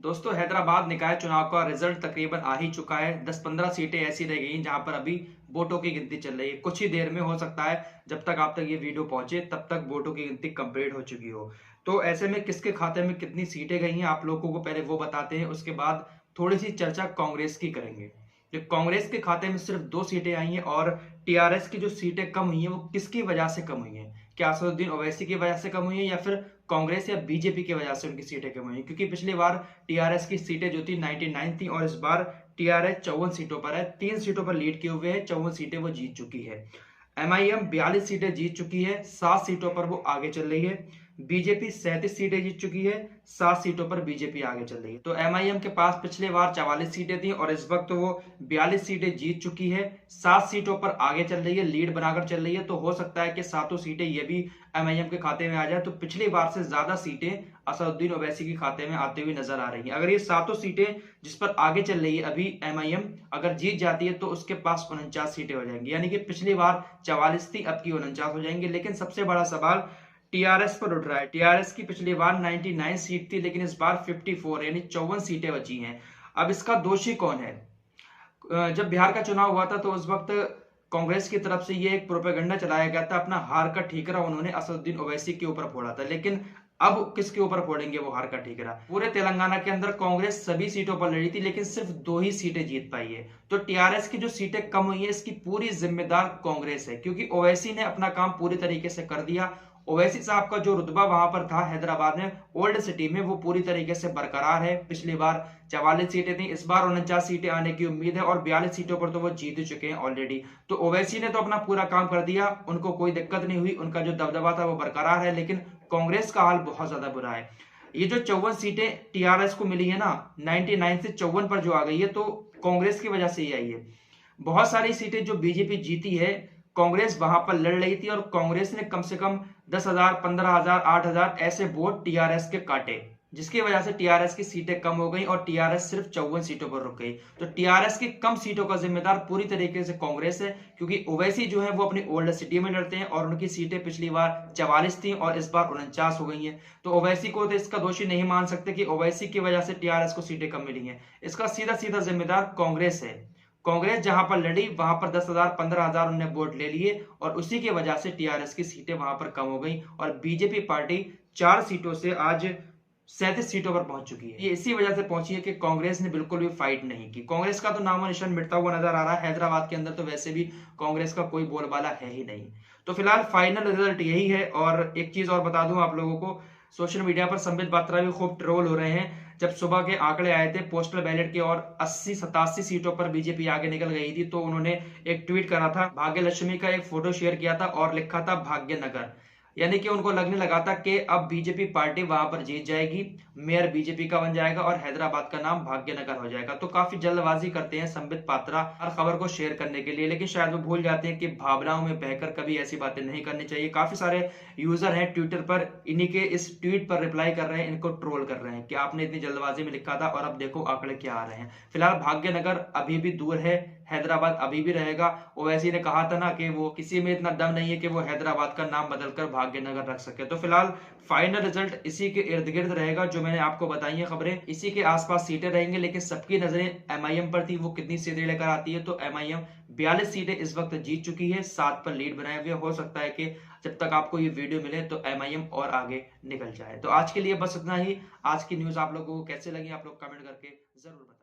दोस्तों हैदराबाद निकाय चुनाव का रिजल्ट तकरीबन आ ही चुका है। 10-15 सीटें ऐसी रह गई जहां पर अभी वोटों की गिनती चल रही है। कुछ ही देर में हो सकता है, जब तक आप तक ये वीडियो पहुंचे तब तक वोटों की गिनती कंप्लीट हो चुकी हो। तो ऐसे में किसके खाते में कितनी सीटें गई हैं आप लोगों को पहले वो बताते हैं, उसके बाद थोड़ी सी चर्चा कांग्रेस की करेंगे। जो कांग्रेस के खाते में सिर्फ 2 सीटें आई हैं और टीआरएस की जो सीटें कम हुई हैं वो किसकी वजह से कम हुई हैं? क्या असदुद्दीन ओवैसी की वजह से कम हुई है या फिर कांग्रेस या बीजेपी की वजह से उनकी सीटें कम हुई? क्योंकि पिछली बार टीआरएस की सीटें जो थी 99 थी और इस बार टीआरएस 54 सीटों पर है। 3 सीटों पर लीड किए हुए है, 54 सीटें वो जीत चुकी है। एमआईएम 42 सीटें जीत चुकी है, 7 सीटों पर वो आगे चल रही है। बीजेपी 37 सीटें जीत चुकी है, 7 सीटों पर बीजेपी आगे चल रही है। तो एमआईएम के पास पिछले बार 44 सीटें थी और इस वक्त वो 42 सीटें जीत चुकी है, 7 सीटों पर आगे चल रही है, लीड बनाकर चल रही है। तो हो सकता है कि सातों सीटें ये भी एमआईएम के खाते में आ जाए। तो पिछली बार से ज्यादा सीटें असदुद्दीन ओवैसी के खाते में आती हुई नजर आ रही है। अगर ये सातों सीटें जिस पर आगे चल रही है अभी एमआईएम अगर जीत जाती है तो उसके पास 49 सीटें हो जाएंगी। यानी कि पिछली बार 44 थी, अब की 49 हो जाएंगी। लेकिन सबसे बड़ा सवाल टीआरएस पर उठ रहा है। टीआरएस की पिछली बार 99 सीट थी, लेकिन इस बार 54 यानी 54 सीटें बची हैं। अब इसका दोषी कौन है? जब बिहार का चुनाव हुआ था तो उस वक्त कांग्रेस की तरफ से ये एक प्रोपेगेंडा चलाया गया था, अपना हार का ठीकरा उन्होंने असदुद्दीन ओवैसी के ऊपर फोड़ा था। लेकिन अब किसके ऊपर फोड़ेंगे वो हार का ठीकरा? पूरे तेलंगाना के अंदर कांग्रेस सभी सीटों पर लड़ी थी, लेकिन सिर्फ 2 ही सीटें जीत पाई है। तो टीआरएस की जो सीटें कम हुई है इसकी पूरी जिम्मेदार कांग्रेस है, क्योंकि ओवैसी ने अपना काम पूरी तरीके से कर दिया। ओवैसी साहब का जो रुतबा वहां पर था हैदराबाद में ओल्ड सिटी में वो पूरी तरीके से बरकरार है। पिछली बार 44 सीटें थी, इस बार 49 सीटें आने की उम्मीद है और 42 सीटों पर तो वो जीत चुके हैं ऑलरेडी। तो ओवैसी ने तो अपना पूरा काम कर दिया, उनको कोई दिक्कत नहीं हुई, उनका जो दबदबा था वो बरकरार है। लेकिन कांग्रेस का हाल बहुत ज्यादा बुरा है। ये जो 54 सीटें टीआरएस को मिली है ना, 99 से 54 पर जो आ गई है तो कांग्रेस की वजह से ही आई है। बहुत सारी सीटें जो बीजेपी जीती है कांग्रेस वहां पर लड़ रही थी और कांग्रेस ने कम से कम 10,000, 15,000, 8,000 ऐसे वोट टीआरएस के काटे, जिसकी वजह से टीआरएस की सीटें कम हो गई और टीआरएस सिर्फ 54 सीटों पर रुक गई। तो टीआरएस की कम सीटों का जिम्मेदार पूरी तरीके से कांग्रेस है, क्योंकि ओवैसी जो है वो अपनी ओल्ड सिटी में लड़ते हैं और उनकी सीटें पिछली बार 44 थी और इस बार 49 हो गई हैं। तो ओवैसी को तो इसका दोषी नहीं मान सकते कि ओवैसी की वजह से टीआरएस को सीटें कम मिली हैं। इसका सीधा सीधा जिम्मेदार कांग्रेस है। कांग्रेस जहां पर लड़ी वहां पर 10,000, 15,000 उन्होंने वोट ले लिए और उसी की वजह से टीआरएस की सीटें वहां पर कम हो गई और बीजेपी पार्टी 4 सीटों से आज 37 सीटों पर पहुंच चुकी है। ये इसी वजह से पहुंची है कि कांग्रेस ने बिल्कुल भी फाइट नहीं की। कांग्रेस का तो नामो निशान मिटता हुआ नजर आ रहा है। हैदराबाद के अंदर तो वैसे भी कांग्रेस का कोई बोलबाला है ही नहीं। तो फिलहाल फाइनल रिजल्ट यही है। और एक चीज और बता दूं आप लोगों को, सोशल मीडिया पर संबित पात्रा भी खूब ट्रोल हो रहे हैं। जब सुबह के आंकड़े आए थे पोस्टल बैलेट के और 80-87 सीटों पर बीजेपी आगे निकल गई थी, तो उन्होंने एक ट्वीट करा था, भाग्य लक्ष्मी का एक फोटो शेयर किया था और लिखा था भाग्यनगर। यानी कि उनको लगने लगा था कि अब बीजेपी पार्टी वहां पर जीत जाएगी, मेयर बीजेपी का बन जाएगा और हैदराबाद का नाम भाग्यनगर हो जाएगा। तो काफी जल्दबाजी करते हैं संबित पात्रा हर खबर को शेयर करने के लिए, लेकिन शायद वो भूल जाते हैं कि भावनाओं में बहकर कभी ऐसी बातें नहीं करनी चाहिए। काफी सारे यूजर हैं ट्विटर पर इन्हीं के इस ट्वीट पर रिप्लाई कर रहे हैं, इनको ट्रोल कर रहे हैं कि आपने इतनी जल्दबाजी में लिखा था और अब देखो आंकड़े क्या आ रहे हैं। फिलहाल भाग्यनगर अभी भी दूर है, हैदराबाद अभी भी रहेगा। ओवैसी ने कहा था ना कि वो किसी में इतना दम नहीं है कि वो हैदराबाद का नाम बदलकर भाग्यनगर रख सके। तो फिलहाल फाइनल रिजल्ट इसी के इर्द गिर्द रहेगा, जो मैंने आपको बताई है खबरें इसी के आसपास सीटें रहेंगी। लेकिन सबकी नजरें एमआईएम पर थी, वो कितनी सीटें लेकर आती है। तो एमआईएम 42 सीटें इस वक्त जीत चुकी है, 7 पर लीड बनाए हुए। हो सकता है कि जब तक आपको ये वीडियो मिले तो एमआईएम और आगे निकल जाए। तो आज के लिए बस इतना ही। आज की न्यूज आप लोगों को कैसे लगी आप लोग कमेंट करके जरूर बताएं।